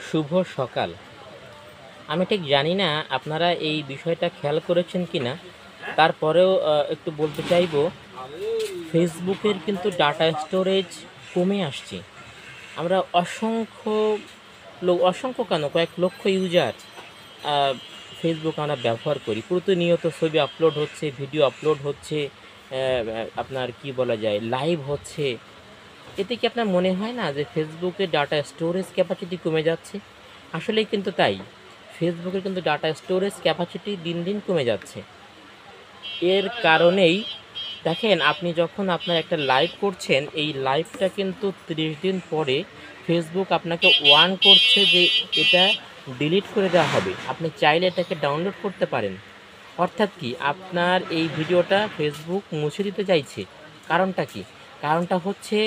শুভ সকাল। আমি ঠিক জানি না আপনারা এই বিষয়টা খেয়াল করেছেন কিনা। তারপরেও একটু বলতে চাইবো, ফেসবুকের কিন্তু ডাটা স্টোরেজ কমে আসছে। আমরা অসংখ্য কেন, কয়েক লক্ষ ইউজার আ ফেসবুক আমরা ব্যবহার করি। প্রতিনিয়ত ছবি আপলোড হচ্ছে, ভিডিও আপলোড হচ্ছে, আপনার কি বলা যায়, লাইভ হচ্ছে। এতে কি আপনার মনে হয় না যে ফেসবুকের ডাটা স্টোরেজ ক্যাপাসিটি কমে যাচ্ছে? আসলেই কিন্তু তাই। ফেসবুকের কিন্তু ডাটা স্টোরেজ ক্যাপাসিটি দিন, দিন কমে যাচ্ছে। এর কারণেই দেখেন, আপনি যখন আপনার একটা লাইভ করছেন, এই লাইভটা কিন্তু ৩০ দিন পরে ফেসবুক আপনাকে ওয়ার্ন করছে যে এটা ডিলিট করে দেওয়া হবে। আপনি চাইলে এটাকে ডাউনলোড করতে পারেন। অর্থাৎ কি, আপনার এই ভিডিওটা ফেসবুক মুছে দিতে চাইছে। কারণটা কি? কারণটা হচ্ছে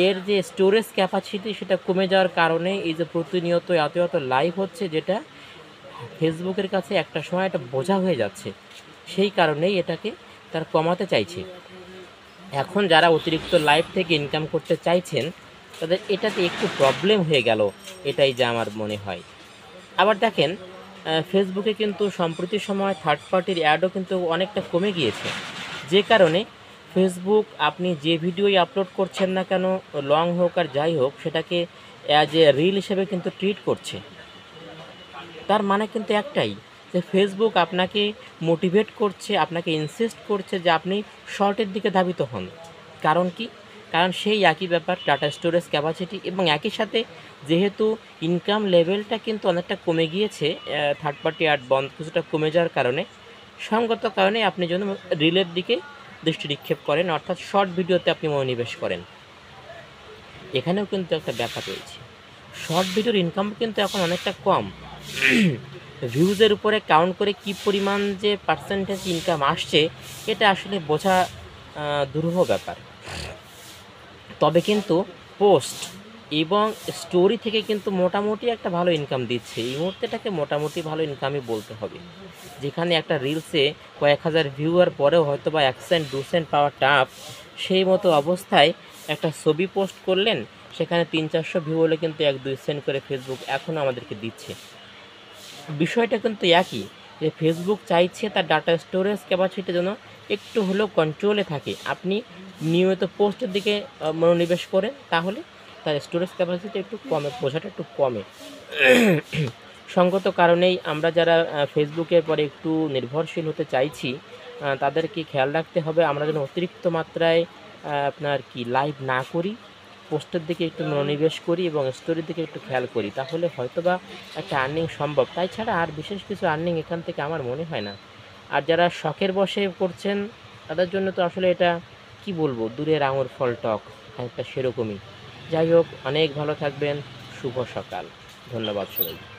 এর যে স্টোরেজ ক্যাপাসিটি সেটা কমে যাওয়ার কারণে এই যে প্রতিনিয়ত এত লাইভ হচ্ছে, যেটা ফেসবুকের কাছে একটা সময় এটা বোঝা হয়ে যাচ্ছে। সেই কারণেই এটাকে তারা কমাতে চাইছে। এখন যারা অতিরিক্ত লাইভ থেকে ইনকাম করতে চাইছেন, তাদের এটাতে একটু প্রবলেম হয়ে গেল, এটাই যা আমার মনে হয়। আবার দেখেন, ফেসবুকে কিন্তু সম্প্রতি সময় থার্ড পার্টির অ্যাডও কিন্তু অনেকটা কমে গিয়েছে। যে কারণে ফেসবুক আপনি যে ভিডিওই আপলোড করছেন না কেন, লং হোক আর যাই হোক, সেটাকে অ্যাজ এ রিল হিসেবে কিন্তু ট্রিট করছে। তার মানে কিন্তু একটাই, যে ফেসবুক আপনাকে মোটিভেট করছে, আপনাকে ইনসিস্ট করছে যে আপনি শর্টের দিকে ধাবিত হন। কারণ কি? কারণ সেই একই ব্যাপার, ডাটা স্টোরেজ ক্যাপাসিটি, এবং একই সাথে যেহেতু ইনকাম লেভেলটা কিন্তু অনেকটা কমে গিয়েছে, থার্ড পার্টি অ্যাড বন্ধ কিছুটা কমে যাওয়ার কারণে, সঙ্গত কারণে আপনি যেন রিলের দিকে দৃষ্টি নিক্ষেপ করেন, অর্থাৎ শর্ট ভিডিওতে আপনি মনোনিবেশ করেন। এখানেও কিন্তু একটা ব্যাপার রয়েছে। শর্ট ভিডিওর ইনকাম কিন্তু এখন অনেকটা কম। ভিউজের উপরে কাউন্ট করে কি পরিমাণ যে পার্সেন্টেজ ইনকাম আসছে, এটা আসলে বোঝা দুরূহ ব্যাপার। তবে কিন্তু পোস্ট এবং স্টোরি থেকে কিন্তু মোটামুটি একটা ভালো ইনকাম দিচ্ছে। এই মুহূর্তেটাকে মোটামুটি ভালো ইনকামই বলতে হবে। যেখানে একটা রিলসে কয়েক হাজার ভিউয়ার পরেও হয়তো বা ১ সেন্ট ২ সেন্ট পাওয়া টাফ, সেই মতো অবস্থায় একটা ছবি পোস্ট করলেন, সেখানে ৩০০-৪০০ ভিউ হলে কিন্তু ১-২ সেন্ট করে ফেসবুক এখনও আমাদেরকে দিচ্ছে। বিষয়টা কিন্তু একই, যে ফেসবুক চাইছে তার ডাটা স্টোরেজ ক্যাপাসিটি যেন একটু হলেও কন্ট্রোলে থাকে। আপনি নিয়মিত পোস্টের দিকে মনোনিবেশ করেন, তাহলে তার স্টোরেজ ক্যাপাসিটি একটু কমে, বোঝাটা একটু কমে। সঙ্গত কারণেই আমরা যারা ফেসবুকের পরে একটু নির্ভরশীল হতে চাইছি, তাদেরকে খেয়াল রাখতে হবে আমরা যেন অতিরিক্ত মাত্রায় আপনার কি লাইভ না করি, পোস্টের দিকে একটু মনোনিবেশ করি এবং স্টোরির দিকে একটু খেয়াল করি, তাহলে হয়তোবা একটা আর্নিং সম্ভব। তাই ছাড়া আর বিশেষ কিছু আর্নিং এখান থেকে আমার মনে হয় না। আর যারা শখের বশে করছেন, তাদের জন্য তো আসলে এটা কি বলবো, দূরের আঙুর ফল টক, একটা সেরকমই। যাই হোক, অনেক ভালো থাকবেন। শুভ সকাল। ধন্যবাদ সবাইকে।